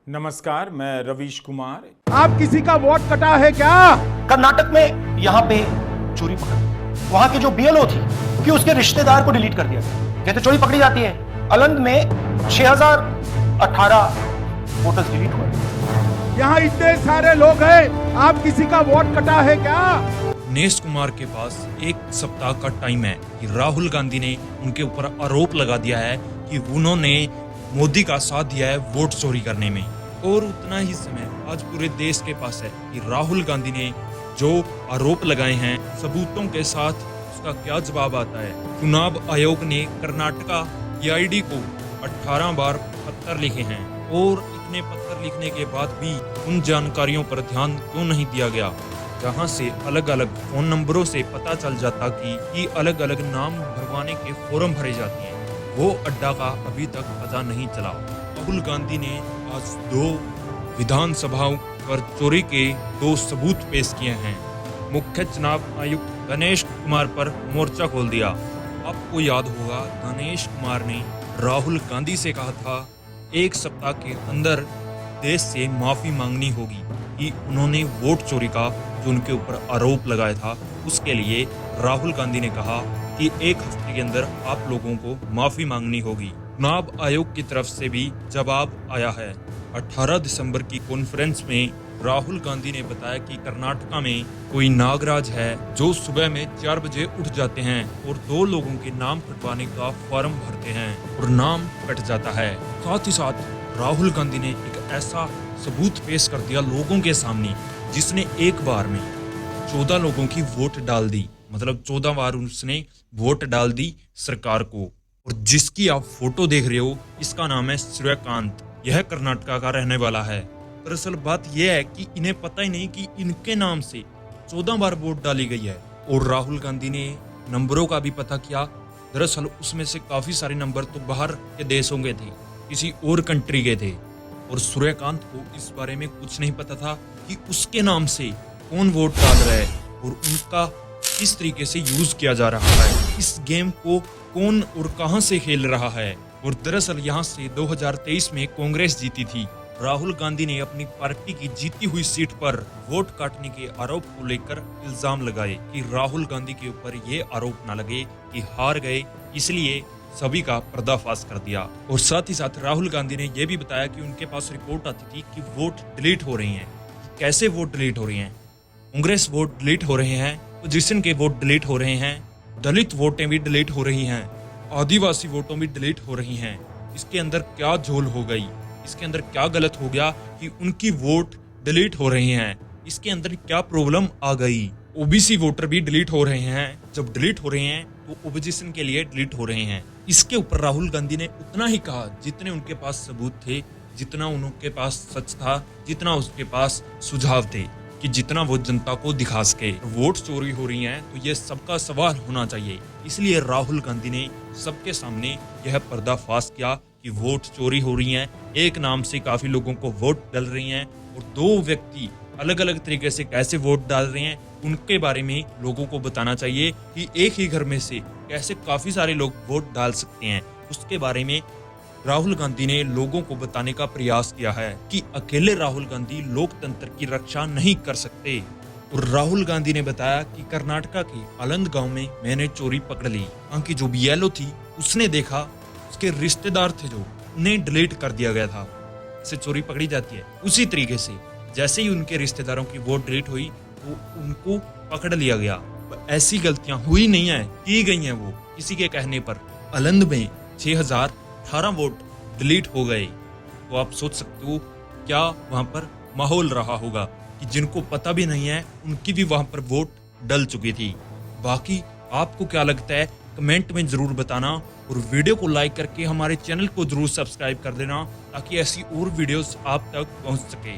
नमस्कार, मैं रवीश कुमार। आप किसी का वोट कटा है क्या? कर्नाटक में यहां पे चोरी पकड़ी। वहां की जो बीएलओ थी कि उसके रिश्तेदार को डिलीट कर दिया गया। कहते चोरी पकड़ी जाती है। अलंग में 6018 वोटर्स डिलीट हुए। यहाँ इतने सारे लोग हैं, आप किसी का वोट कटा है क्या? नेश कुमार के पास एक सप्ताह का टाइम है कि राहुल गांधी ने उनके ऊपर आरोप लगा दिया है कि उन्होंने मोदी का साथ दिया है वोट चोरी करने में। और उतना ही समय आज पूरे देश के पास है कि राहुल गांधी ने जो आरोप लगाए हैं सबूतों के साथ उसका क्या जवाब आता है। चुनाव आयोग ने कर्नाटका ईआईडी को 18 बार पत्र लिखे हैं और इतने पत्र लिखने के बाद भी उन जानकारियों पर ध्यान क्यों नहीं दिया गया, जहां से अलग अलग फोन नंबरों से पता चल जाता कि अलग अलग नाम भरवाने के फॉर्म भरे जाते हैं। वो अड्डा का अभी तक पता नहीं चला। राहुल गांधी ने आज 2 विधानसभाओं पर चोरी के 2 सबूत पेश किए हैं। मुख्य चुनाव आयुक्त गणेश कुमार पर मोर्चा खोल दिया। आपको याद होगा गणेश कुमार ने राहुल गांधी से कहा था 1 सप्ताह के अंदर देश से माफी मांगनी होगी कि उन्होंने वोट चोरी का जो उनके ऊपर आरोप लगाया था उसके लिए राहुल गांधी ने कहा कि 1 हफ्ते के अंदर आप लोगों को माफी मांगनी होगी। चुनाव आयोग की तरफ से भी जवाब आया है। 18 दिसंबर की कॉन्फ्रेंस में राहुल गांधी ने बताया कि कर्नाटका में कोई नागराज है जो सुबह में 4 बजे उठ जाते हैं और 2 लोगों के नाम कटवाने का फॉर्म भरते हैं और नाम कट जाता है। साथ ही साथ राहुल गांधी ने एक ऐसा सबूत पेश कर दिया लोगों के सामने जिसने एक बार में 14 लोगों की वोट डाल दी, मतलब 14 बार उसने वोट डाल दी सरकार को। और जिसकी आप फोटो देख रहे हो इसका नाम है सूर्यकांत। यह कर्नाटका का रहने वाला है। दरअसल बात यह है कि इन्हें पता ही नहीं कि इनके नाम से 14 बार वोट डाली गई है। और राहुल गांधी ने नंबरों का भी पता किया। दरअसल उसमें से काफी सारे नंबर तो बाहर के देशों के थे, किसी और कंट्री के थे। और सूर्यकांत को इस बारे में कुछ नहीं पता था कि उसके नाम से कौन वोट डाल रहा है और उनका किस तरीके से यूज किया जा रहा है, इस गेम को कौन और कहां से खेल रहा है। और दरअसल यहां से 2023 में कांग्रेस जीती थी। राहुल गांधी ने अपनी पार्टी की जीती हुई सीट पर वोट काटने के आरोप को लेकर इल्जाम लगाए कि राहुल गांधी के ऊपर ये आरोप न लगे कि हार गए, इसलिए सभी का पर्दाफाश कर दिया। और साथ ही साथ राहुल गांधी ने यह भी बताया कि उनके पास रिपोर्ट आती थी कि वोट डिलीट हो रही हैं। कैसे वोट डिलीट हो रही हैं? कांग्रेस वोट डिलीट हो रहे हैं, अपोजिशन के वोट डिलीट हो रहे हैं, दलित वोटें भी डिलीट हो रही हैं, आदिवासी वोटों भी डिलीट हो रही हैं। इसके अंदर क्या झोल हो गई? इसके अंदर क्या गलत हो गया कि उनकी वोट डिलीट हो रही हैं? इसके अंदर क्या प्रॉब्लम आ गई? ओबीसी वोटर भी डिलीट हो रहे हैं। जब डिलीट हो रहे हैं तो ओपोजिशन के लिए डिलीट हो रहे हैं। इसके ऊपर राहुल गांधी ने उतना ही कहा जितने उनके पास सबूत थे, जितना उनके पास सच था, जितना उसके पास सुझाव थे, कि जितना वो जनता को दिखा सके। वोट चोरी हो रही हैं तो ये सबका सवाल होना चाहिए। इसलिए राहुल गांधी ने सबके सामने यह पर्दाफाश किया कि वोट चोरी हो रही हैं। एक नाम से काफी लोगों को वोट डल रही हैं और 2 व्यक्ति अलग अलग तरीके से कैसे वोट डाल रहे हैं उनके बारे में लोगों को बताना चाहिए कि एक ही घर में से कैसे काफी सारे लोग वोट डाल सकते हैं। उसके बारे में राहुल गांधी ने लोगों को बताने का प्रयास किया है कि अकेले राहुल गांधी लोकतंत्र की रक्षा नहीं कर सकते। और राहुल गांधी ने बताया कि कर्नाटका के अलंग गांव में मैंने चोरी पकड़ ली। वहां की जो बीएलओ थी उसने देखा उसके रिश्तेदार थे जो उन्हें डिलीट कर दिया गया था। इससे चोरी पकड़ी जाती है। उसी तरीके से जैसे ही उनके रिश्तेदारों की वोट डिलीट हुई तो उनको पकड़ लिया गया। ऐसी गलतियां हुई नहीं है, की गई हैं वो किसी के कहने पर। अलंग में 6018 वोट डिलीट हो गए। तो आप सोच सकते हो क्या वहां पर माहौल रहा होगा कि जिनको पता भी नहीं है उनकी भी वहां पर वोट डल चुकी थी। बाकी आपको क्या लगता है कमेंट में जरूर बताना और वीडियो को लाइक करके हमारे चैनल को जरूर सब्सक्राइब कर देना ताकि ऐसी और वीडियोस आप तक पहुंच सके।